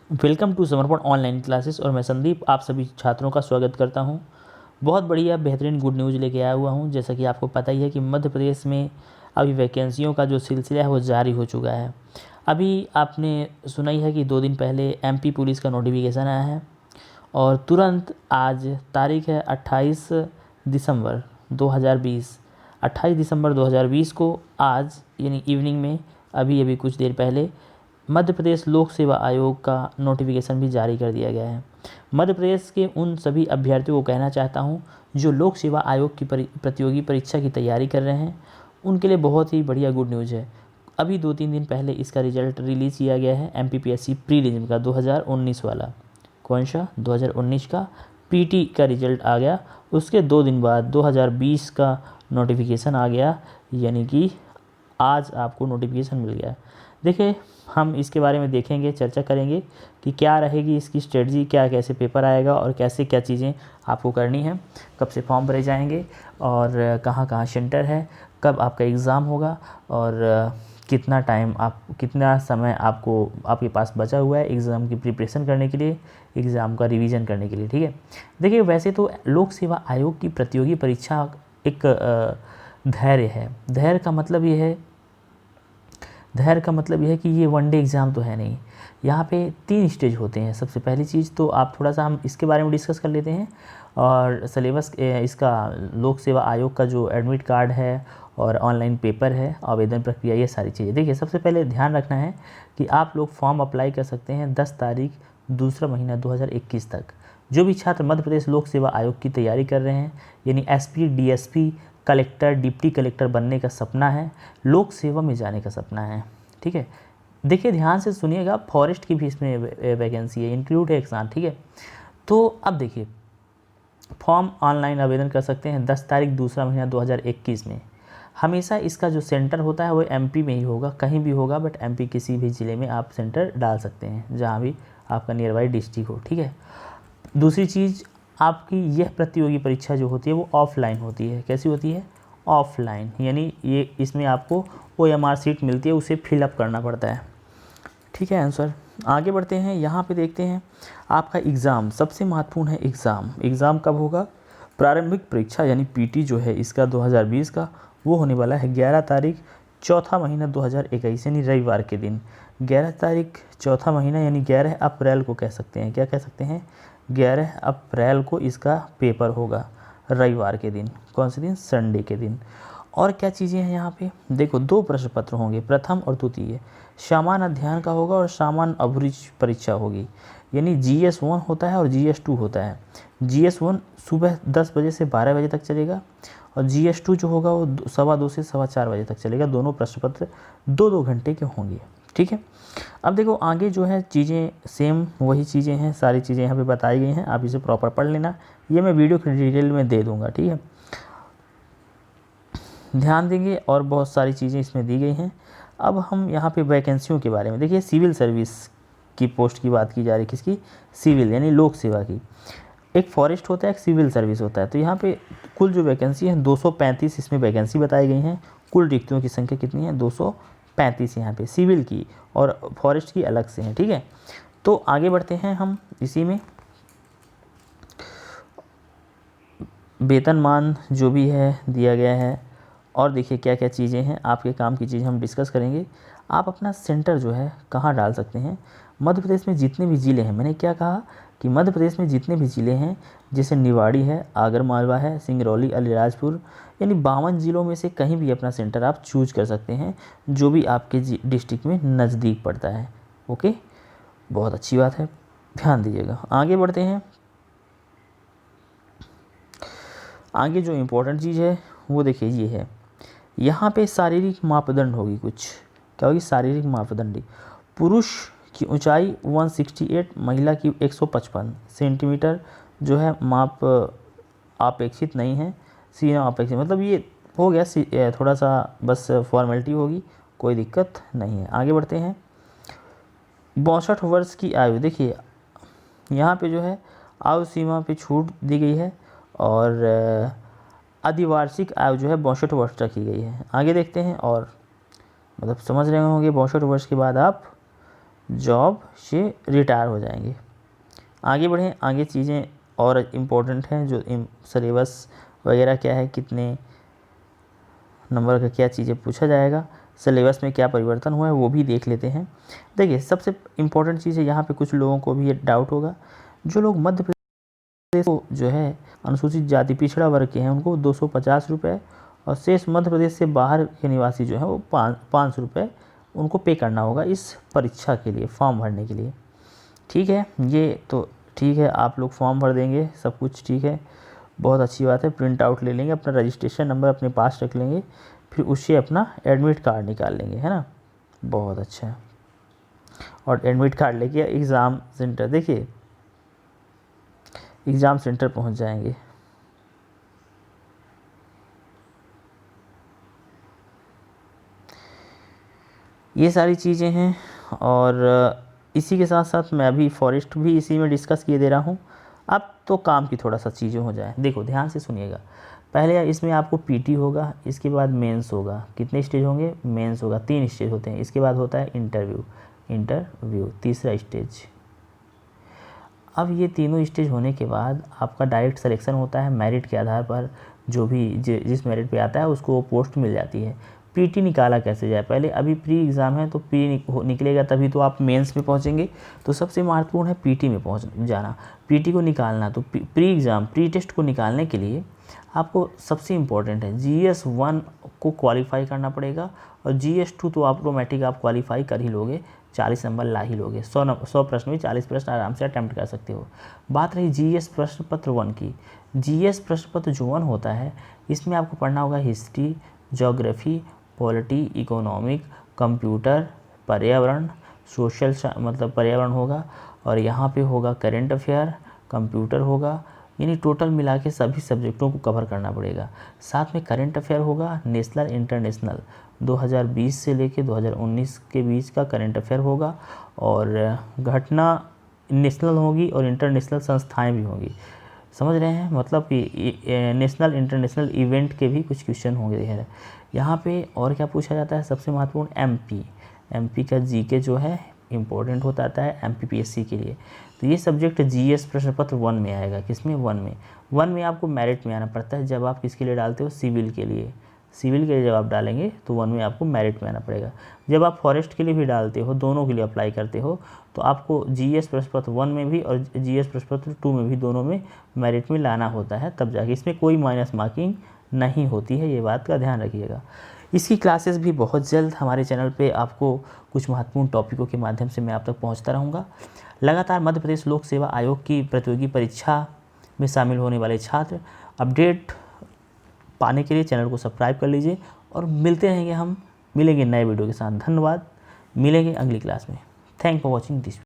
Welcome to समर्पण online classes और मैं संदीप आप सभी छात्रों का स्वागत करता हूं। बहुत बढ़िया बेहतरीन गुड न्यूज़ लेके आया हुआ हूं। जैसा कि आपको पता ही है कि मध्य प्रदेश में अभी वैकेंसियों का जो सिलसिला है वो जारी हो चुका है। अभी आपने सुना ही है कि 2 दिन पहले एमपी पुलिस का नोटिफिकेशन आया है और तुरंत आज तारीख है 28 दिसंबर 2020। 28 दिसंबर 2020 को आज यानी इवनिंग में अभी कुछ देर पहले मध्य प्रदेश लोक सेवा आयोग का नोटिफिकेशन भी जारी कर दिया गया है। मध्य प्रदेश के उन सभी अभ्यर्थियों को कहना चाहता हूं जो लोक सेवा आयोग की प्रतियोगी परीक्षा की तैयारी कर रहे हैं, उनके लिए बहुत ही बढ़िया गुड न्यूज़ है। अभी 2-3 दिन पहले इसका रिजल्ट रिलीज़ किया गया है एमपीपीएससी प्रीलिम का 2019 वाला। कौन सा 2019 का पीटी का रिजल्ट आ गया। उसके 2 दिन बाद 2020 का नोटिफिकेशन आ गया, यानी कि आज आपको नोटिफिकेशन मिल गया। देखिए, हम इसके बारे में देखेंगे, चर्चा करेंगे कि क्या रहेगी इसकी स्ट्रेटजी, क्या कैसे पेपर आएगा और कैसे क्या चीज़ें आपको करनी है, कब से फॉर्म भरे जाएंगे और कहाँ कहाँ सेंटर है, कब आपका एग्ज़ाम होगा और कितना समय आपके पास बचा हुआ है एग्ज़ाम की प्रिपरेशन करने के लिए, एग्ज़ाम का रिवीजन करने के लिए। ठीक है, देखिए वैसे तो लोक सेवा आयोग की प्रतियोगी परीक्षा एक धैर्य है। धैर्य का मतलब यह है कि ये वनडे एग्ज़ाम तो है नहीं। यहाँ पे 3 स्टेज होते हैं। सबसे पहली चीज़ तो आप थोड़ा सा हम इसके बारे में डिस्कस कर लेते हैं और सिलेबस इसका लोक सेवा आयोग का जो एडमिट कार्ड है और ऑनलाइन पेपर है, आवेदन प्रक्रिया, ये सारी चीज़ें। देखिए, सबसे पहले ध्यान रखना है कि आप लोग फॉर्म अप्लाई कर सकते हैं 10 तारीख दूसरा महीना 2021 तक। जो भी छात्र मध्य प्रदेश लोक सेवा आयोग की तैयारी कर रहे हैं, यानी SP, DSP, collector, deputy collector बनने का सपना है, लोक सेवा में जाने का सपना है। ठीक है, देखिए ध्यान से सुनिएगा, फॉरेस्ट की भी इसमें वैकेंसी है, इंक्लूड है एक साथ। ठीक है, तो अब देखिए, फॉर्म ऑनलाइन आवेदन कर सकते हैं 10 तारीख दूसरा महीना 2021 में। हमेशा इसका जो सेंटर होता है वो एमपी में ही होगा, कहीं भी होगा, बट एमपी किसी भी ज़िले में आप सेंटर डाल सकते हैं जहाँ भी आपका नियर बाई डिस्ट्रिक्ट हो। ठीक है, दूसरी चीज़, आपकी यह प्रतियोगी परीक्षा जो होती है वो ऑफलाइन होती है। कैसी होती है? ऑफलाइन, यानी ये इसमें आपको OMR सीट मिलती है, उसे फिलअप करना पड़ता है। ठीक है, आंसर। आगे बढ़ते हैं, यहाँ पे देखते हैं आपका एग्ज़ाम। सबसे महत्वपूर्ण है एग्ज़ाम कब होगा? प्रारंभिक परीक्षा यानी पीटी जो है इसका 2020 का, वो होने वाला है 11 तारीख चौथा महीना 2021 यानी रविवार के दिन। 11 तारीख चौथा महीना यानी 11 अप्रैल को कह सकते हैं। क्या कह सकते हैं? 11 अप्रैल को इसका पेपर होगा, रविवार के दिन। कौन से दिन? संडे के दिन। और क्या चीज़ें हैं यहाँ पे? देखो, 2 प्रश्न पत्र होंगे, प्रथम और द्वितीय। सामान्य अध्ययन का होगा और सामान्य अभिरुचि परीक्षा होगी, यानी GS1 होता है और GS2 होता है। GS1 सुबह 10 बजे से 12 बजे तक चलेगा और GS2 जो होगा वो 2:15 से 4:15 बजे तक चलेगा। दोनों प्रश्न पत्र 2-2 घंटे के होंगे। ठीक है, अब देखो आगे जो है चीज़ें सेम वही चीज़ें हैं, सारी चीज़ें यहाँ पे बताई गई हैं, आप इसे प्रॉपर पढ़ लेना। ये मैं वीडियो की डिटेल में दे दूँगा। ठीक है, ध्यान देंगे और बहुत सारी चीज़ें इसमें दी गई हैं। अब हम यहाँ पे वैकेंसियों के बारे में देखिए, सिविल सर्विस की पोस्ट की बात की जा रही है। किसकी? सिविल यानी लोक सेवा की। एक फॉरेस्ट होता है, एक सिविल सर्विस होता है। तो यहाँ पे कुल जो वैकेंसी है 235 इसमें वैकेंसी बताई गई हैं। कुल रिक्तियों की संख्या कितनी है? 235 यहाँ पे सिविल की और फॉरेस्ट की अलग से हैं। ठीक है, तो आगे बढ़ते हैं हम इसी में। वेतनमान जो भी है दिया गया है और देखिए क्या क्या चीज़ें हैं, आपके काम की चीज़ें हम डिस्कस करेंगे। आप अपना सेंटर जो है कहाँ डाल सकते हैं? मध्य प्रदेश में जितने भी ज़िले हैं, मैंने क्या कहा कि मध्य प्रदेश में जितने भी ज़िले हैं, जैसे निवाड़ी है, आगर मालवा है, सिंगरौली, अलीराजपुर, यानी 52 ज़िलों में से कहीं भी अपना सेंटर आप चूज कर सकते हैं, जो भी आपके डिस्ट्रिक्ट में नज़दीक पड़ता है। ओके, बहुत अच्छी बात है, ध्यान दीजिएगा। आगे बढ़ते हैं। आगे जो इम्पोर्टेंट चीज़ है वो देखिए ये है, यहाँ पे शारीरिक मापदंड होगी। कुछ क्या होगी? शारीरिक मापदंड। पुरुष की ऊंचाई 168, महिला की 155 सेंटीमीटर जो है माप अपेक्षित नहीं है। सीना अपेक्षित, मतलब ये हो गया थोड़ा सा बस फॉर्मेलिटी होगी, कोई दिक्कत नहीं है। आगे बढ़ते हैं। 62 वर्ष की आयु, देखिए यहाँ पे जो है आयु सीमा पे छूट दी गई है और अधिवार्षिक आयु जो है 62 वर्ष रखी गई है। आगे देखते हैं और मतलब समझ रहे होंगे 62 वर्ष के बाद आप जॉब से रिटायर हो जाएंगे। आगे बढ़ें, आगे चीज़ें और इम्पोर्टेंट हैं जो सिलेबस वगैरह क्या है, कितने नंबर का क्या चीज़ें पूछा जाएगा, सिलेबस में क्या परिवर्तन हुआ है वो भी देख लेते हैं। देखिए सबसे इम्पोर्टेंट चीज़ है, यहाँ पे कुछ लोगों को भी ये डाउट होगा, जो लोग मध्य प्रदेश को जो है अनुसूचित जाति पिछड़ा वर्ग के हैं उनको 250 रुपये, और शेष मध्य प्रदेश से बाहर के निवासी जो हैं वो 500 रुपये उनको पे करना होगा इस परीक्षा के लिए, फॉर्म भरने के लिए। ठीक है, ये तो ठीक है, आप लोग फॉर्म भर देंगे, सब कुछ ठीक है, बहुत अच्छी बात है। प्रिंट आउट ले लेंगे, अपना रजिस्ट्रेशन नंबर अपने पास रख लेंगे, फिर उससे अपना एडमिट कार्ड निकाल लेंगे, है ना, बहुत अच्छा है। और एडमिट कार्ड लेके एग्ज़ाम सेंटर, देखिए एग्ज़ाम सेंटर पहुंच जाएंगे। ये सारी चीज़ें हैं, और इसी के साथ साथ मैं अभी फॉरेस्ट भी इसी में डिस्कस किए दे रहा हूँ। अब तो काम की थोड़ा सा चीज़ें हो जाए, देखो ध्यान से सुनिएगा। पहले इसमें आपको पीटी होगा, इसके बाद मेंस होगा। कितने स्टेज होंगे? मेंस होगा, 3 स्टेज होते हैं। इसके बाद होता है इंटरव्यू तीसरा स्टेज। अब ये तीनों स्टेज होने के बाद आपका डायरेक्ट सिलेक्शन होता है मेरिट के आधार पर, जो भी जिस मेरिट पे आता है उसको वो पोस्ट मिल जाती है। पीटी निकाला कैसे जाए? पहले अभी प्री एग्ज़ाम है तो प्री निकलेगा तभी तो आप मेंस में पहुंचेंगे। तो सबसे महत्वपूर्ण है पीटी में पहुंच जाना, पीटी को निकालना। तो प्री एग्ज़ाम प्री टेस्ट को निकालने के लिए आपको सबसे इम्पोर्टेंट है GS 1 को क्वालिफाई करना पड़ेगा, और GS 2 तो ऑटोमेटिक आप क्वालिफाई कर ही लोगे, 40 नंबर ला ही लोगे। 100 प्रश्न में 40 प्रश्न आराम से अटैम्प्ट कर सकते हो। बात रही GS प्रश्न पत्र 1 की। GS प्रश्न पत्र जो 1 होता है, इसमें आपको पढ़ना होगा history, geography, polity, economic, computer, पर्यावरण, सोशल मतलब पर्यावरण होगा, और यहाँ पे होगा करेंट अफेयर, कंप्यूटर होगा, यानी टोटल मिला के सभी सब्जेक्टों को कवर करना पड़ेगा। साथ में करेंट अफेयर होगा, नेशनल इंटरनेशनल 2020 से लेके 2019 के बीच का करेंट अफेयर होगा, और घटना नेशनल होगी और इंटरनेशनल संस्थाएं भी होंगी। समझ रहे हैं, मतलब कि नेशनल इंटरनेशनल इवेंट के भी कुछ क्वेश्चन होंगे। यहाँ पे और क्या पूछा जाता है? सबसे महत्वपूर्ण एमपी का जीके जो है इम्पोर्टेंट होता है MPPSC के लिए। तो ये सब्जेक्ट GS प्रश्न पत्र 1 में आएगा। किसमें? 1 में आपको मेरिट में आना पड़ता है। जब आप किसके लिए डालते हो? सिविल के लिए जब आप डालेंगे तो 1 में आपको मेरिट में आना पड़ेगा। जब आप फॉरेस्ट के लिए भी डालते हो, दोनों के लिए अप्लाई करते हो, तो आपको GS प्रश्न पत्र 1 में भी और GS प्रश्न पत्र 2 में भी, दोनों में मेरिट में लाना होता है, तब जाके। इसमें कोई माइनस मार्किंग नहीं होती है, ये बात का ध्यान रखिएगा। इसकी क्लासेस भी बहुत जल्द हमारे चैनल पे आपको कुछ महत्वपूर्ण टॉपिकों के माध्यम से मैं आप तक पहुंचता रहूँगा। लगातार मध्य प्रदेश लोक सेवा आयोग की प्रतियोगी परीक्षा में शामिल होने वाले छात्र अपडेट पाने के लिए चैनल को सब्सक्राइब कर लीजिए, और मिलेंगे नए वीडियो के साथ। धन्यवाद, मिलेंगे अगली क्लास में। Thank for watching this.